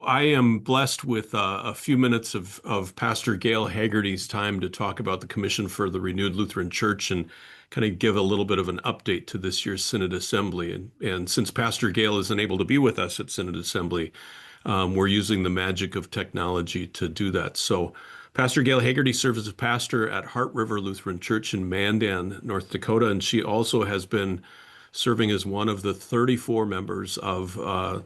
I am blessed with a few minutes of Pastor Gale Hagerty's time to talk about the Commission for the Renewed Lutheran Church and kind of give a little bit of an update to this year's Synod Assembly. And since Pastor Gale isn't able to be with us at Synod Assembly, we're using the magic of technology to do that. So Pastor Gale Hagerty serves as a pastor at Heart River Lutheran Church in Mandan, North Dakota, and she also has been serving as one of the 34 members of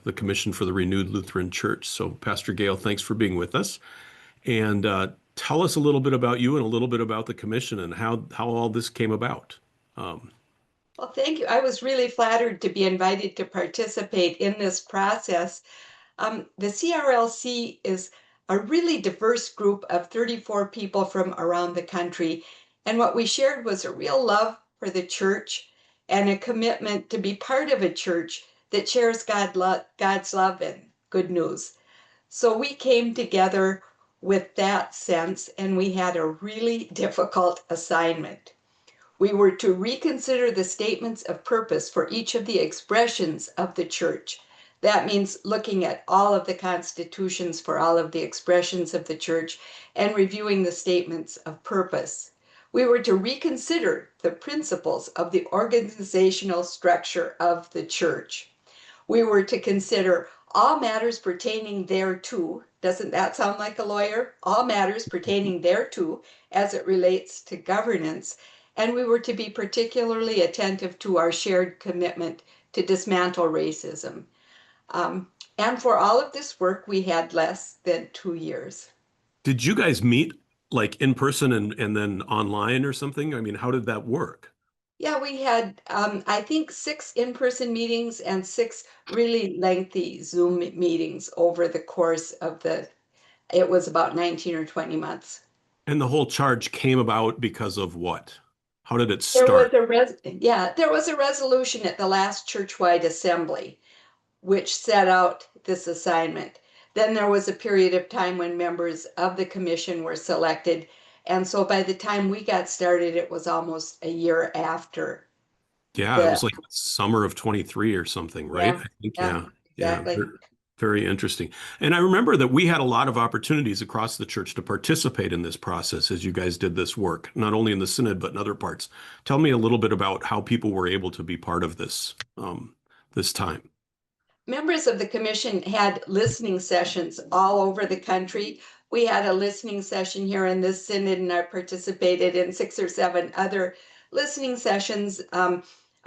the Commission for the Renewed Lutheran Church. So, Pastor Gale, thanks for being with us. And tell us a little bit about you and a little bit about the Commission and how all this came about. Well, thank you. I was really flattered to be invited to participate in this process. The CRLC is a really diverse group of 34 people from around the country. And what we shared was a real love for the church and a commitment to be part of a church that shares God's love and good news. So we came together with that sense, and we had a really difficult assignment. We were to reconsider the statements of purpose for each of the expressions of the church. That means looking at all of the constitutions for all of the expressions of the church and reviewing the statements of purpose. We were to reconsider the principles of the organizational structure of the church. We were to consider all matters pertaining thereto. Doesn't that sound like a lawyer? All matters pertaining thereto as it relates to governance. And we were to be particularly attentive to our shared commitment to dismantle racism. And for all of this work, we had less than 2 years. Did you guys meet like in person and then online or something? I mean, how did that work? Yeah, we had, I think, 6 in-person meetings and 6 really lengthy Zoom meetings over the course of it was about 19 or 20 months. And the whole charge came about because of what? How did it There was start? there was a resolution at the last churchwide assembly which set out this assignment. Then there was a period of time when members of the commission were selected. And so by the time we got started, it was almost a year after Yeah, it the, was like summer of 23 or something, right? yeah, I think, yeah, yeah. Yeah. exactly. Very interesting. And I remember that we had a lot of opportunities across the church to participate in this process as you guys did this work, not only in the synod, but in other parts. Tell me a little bit about how people were able to be part of this time. Members of the commission had listening sessions all over the country. We had a listening session here in this synod, and I participated in 6 or 7 other listening sessions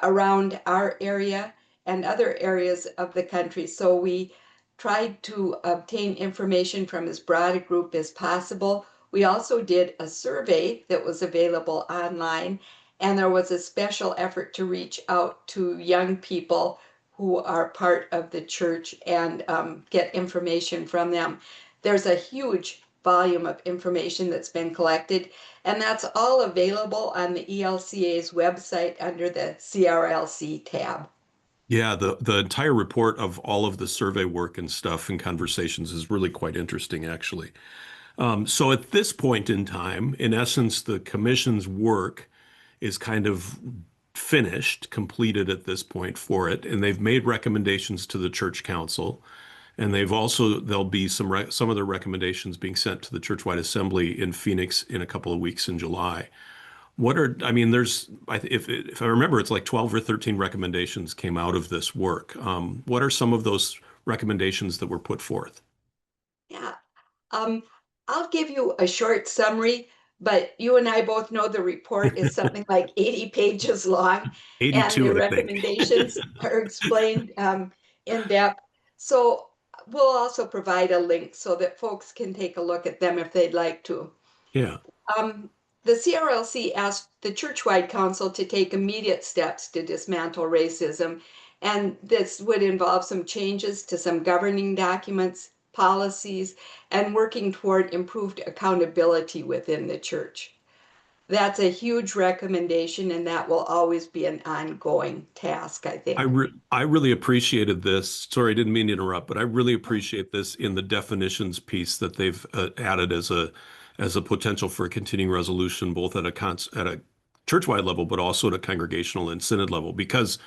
around our area and other areas of the country. So we tried to obtain information from as broad a group as possible. We also did a survey that was available online, and there was a special effort to reach out to young people who are part of the church and get information from them. There's a huge volume of information that's been collected, and that's all available on the ELCA's website under the CRLC tab. Yeah, the entire report of all of the survey work and stuff and conversations is really quite interesting, actually. So at this point in time, in essence, the commission's work is kind of finished, completed at this point for it, and they've made recommendations to the church council, and there'll be some of the recommendations being sent to the churchwide assembly in Phoenix in a couple of weeks in July. I mean, if I remember, it's like 12 or 13 recommendations came out of this work. What are some of those recommendations that were put forth? Yeah, um, I'll give you a short summary, but you and I both know the report is something like 80 pages long, and the 82, I think. recommendations are explained in depth. So we'll also provide a link so that folks can take a look at them if they'd like to. Yeah. Um, the CRLC asked the Churchwide Council to take immediate steps to dismantle racism, and this would involve some changes to some governing documents, policies, and working toward improved accountability within the church. That's a huge recommendation, and that will always be an ongoing task, I think. I really appreciated this. Sorry, I didn't mean to interrupt, but I really appreciate this in the definitions piece that they've added as a potential for a continuing resolution, both at a churchwide level, but also at a congregational and synod level, because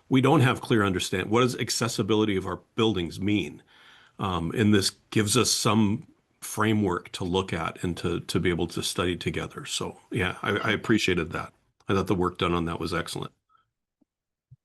we don't have clear understand what does accessibility of our buildings mean. And this gives us some framework to look at and to be able to study together. So yeah, I appreciated that. I thought the work done on that was excellent.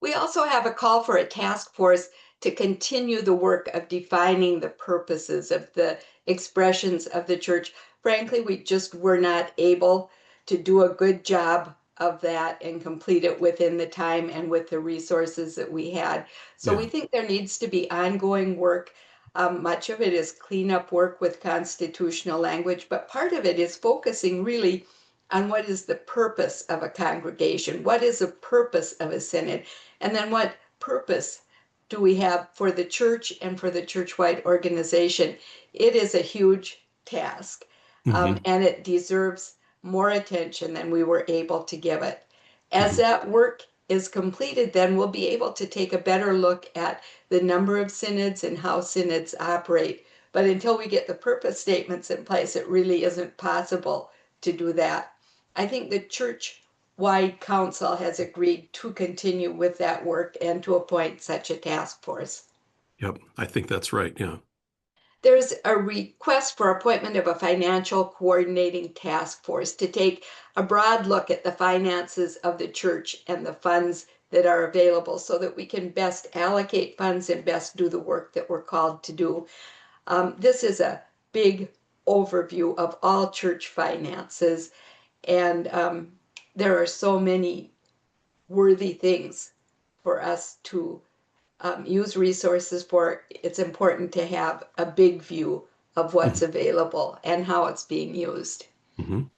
We also have a call for a task force to continue the work of defining the purposes of the expressions of the church. Frankly, we just were not able to do a good job of that and complete it within the time and with the resources that we had. So we Yeah, think there needs to be ongoing work. Much of it is cleanup work with constitutional language, but part of it is focusing really on what is the purpose of a congregation, what is the purpose of a synod, and then what purpose do we have for the church and for the church-wide organization? It is a huge task, hmm and it deserves more attention than we were able to give it. As hmm that work is completed, then we'll be able to take a better look at the number of synods and how synods operate. But until we get the purpose statements in place, it really isn't possible to do that. I think the church-wide council has agreed to continue with that work and to appoint such a task force. Yep, I think that's right. Yeah. There's a request for appointment of a financial coordinating task force to take a broad look at the finances of the church and the funds that are available so that we can best allocate funds and best do the work that we're called to do. This is a big overview of all church finances, and there are so many worthy things for us to use resources for. It's important to have a big view of what's Mhm. available and how it's being used. Mhm.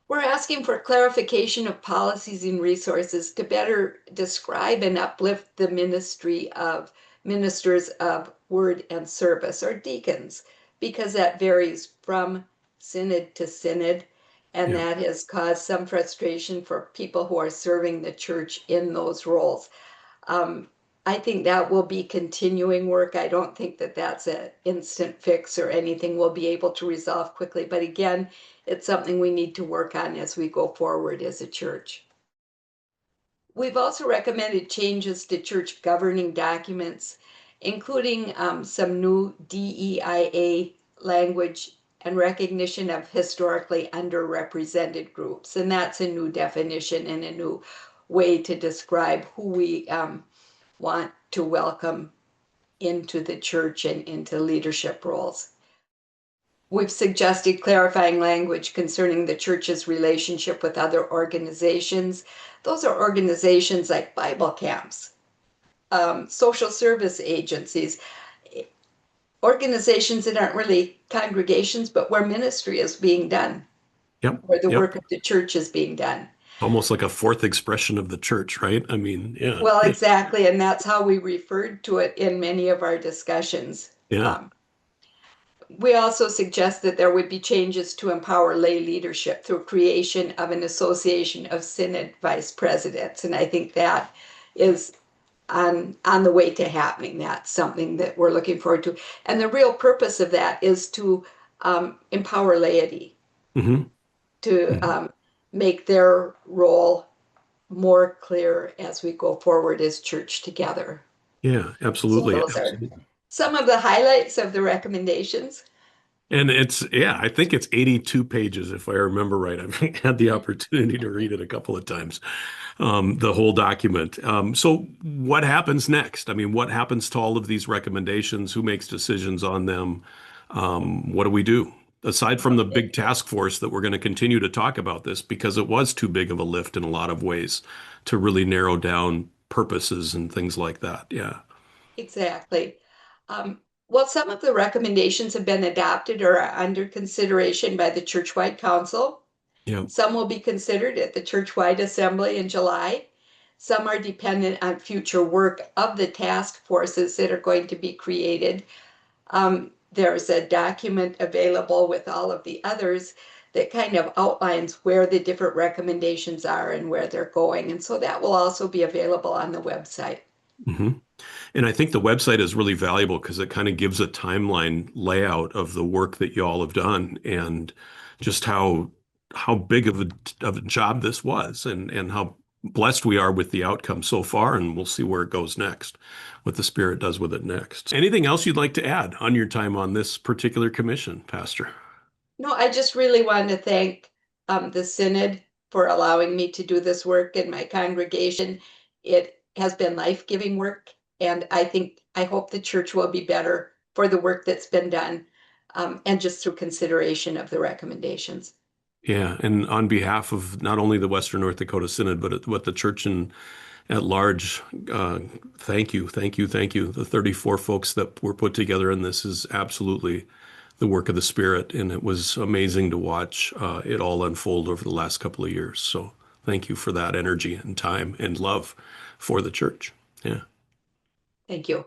We're asking for clarification of policies and resources to better describe and uplift the ministry of ministers of word and service, or deacons, because that varies from synod to synod, and Yeah. that has caused some frustration for people who are serving the church in those roles. Um, I think that will be continuing work. I don't think that that's an instant fix or anything we'll be able to resolve quickly. But again, it's something we need to work on as we go forward as a church. We've also recommended changes to church governing documents, including some new DEIA language and recognition of historically underrepresented groups. And that's a new definition and a new way to describe who we want to welcome into the church and into leadership roles. We've suggested clarifying language concerning the church's relationship with other organizations. Those are organizations like Bible camps, social service agencies, organizations that aren't really congregations, but where ministry is being done, Yep. where the Yep. work of the church is being done. Almost like a fourth expression of the church, right? I mean, yeah. Well, exactly, and that's how we referred to it in many of our discussions. Yeah. We also suggest that there would be changes to empower lay leadership through creation of an association of synod vice presidents. And I think that is on the way to happening. That's something that we're looking forward to. And the real purpose of that is to empower laity, hmm to hmm make their role more clear as we go forward as church together. Yeah, So absolutely. those are Absolutely. some of the highlights of the recommendations. And it's, yeah, I think it's 82 pages, if I remember right. I've had the opportunity to read it a couple of times, the whole document. So what happens next? I mean, what happens to all of these recommendations? Who makes decisions on them? What do we do? Aside from the big task force that we're going to continue to talk about this because it was too big of a lift in a lot of ways to really narrow down purposes and things like that. Yeah. Exactly. Um, well, some of the recommendations have been adopted or are under consideration by the Churchwide Council. Yeah. Some will be considered at the Churchwide Assembly in July. Some are dependent on future work of the task forces that are going to be created. There's a document available with all of the others that kind of outlines where the different recommendations are and where they're going. And so that will also be available on the website. hmm And I think the website is really valuable because it kind of gives a timeline layout of the work that you all have done and just how big of a job this was and how blessed we are with the outcome so far, and we'll see where it goes next, what the Spirit does with it next. Anything else you'd like to add on your time on this particular commission, Pastor? No, I just really want to thank the Synod for allowing me to do this work in my congregation. It has been life-giving work, and I hope the church will be better for the work that's been done, and just through consideration of the recommendations. Yeah, and on behalf of not only the Western North Dakota Synod, but the church at large, thank you, thank you, thank you. The 34 folks that were put together in this is absolutely the work of the Spirit, and it was amazing to watch it all unfold over the last couple of years. So thank you for that energy and time and love for the church. Yeah. Thank you.